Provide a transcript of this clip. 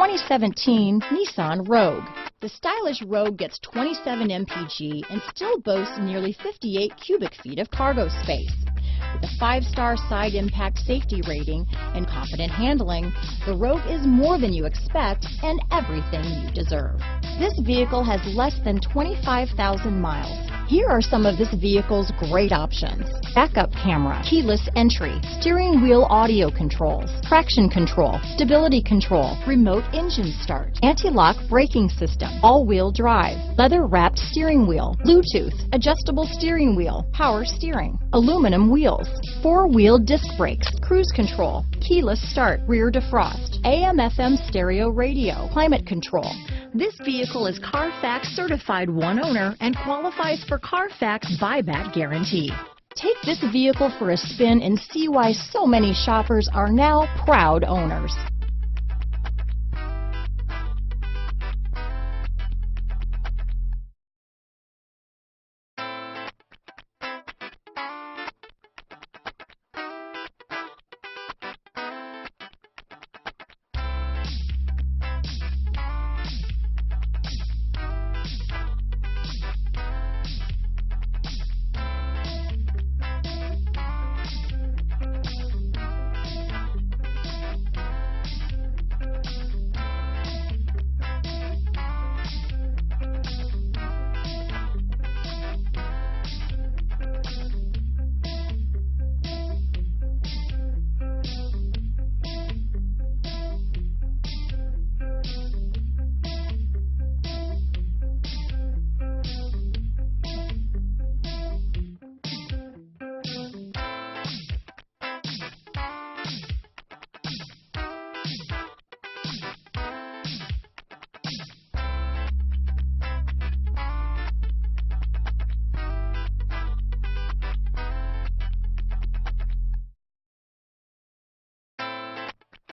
2017 Nissan Rogue. The stylish Rogue gets 27 mpg and still boasts nearly 58 cubic feet of cargo space. With a 5-star side impact safety rating and confident handling, the Rogue is more than you expect and everything you deserve. This vehicle has less than 25,000 miles. Here are some of this vehicle's great options: backup camera, keyless entry, steering wheel audio controls, traction control, stability control, remote engine start, anti-lock braking system, all-wheel drive, leather-wrapped steering wheel, Bluetooth, adjustable steering wheel, power steering, aluminum wheels, 4-wheel disc brakes, cruise control, keyless start, rear defrost, AM/FM stereo radio, climate control. This vehicle is Carfax certified one owner and qualifies for Carfax buyback guarantee. Take this vehicle for a spin and see why so many shoppers are now proud owners.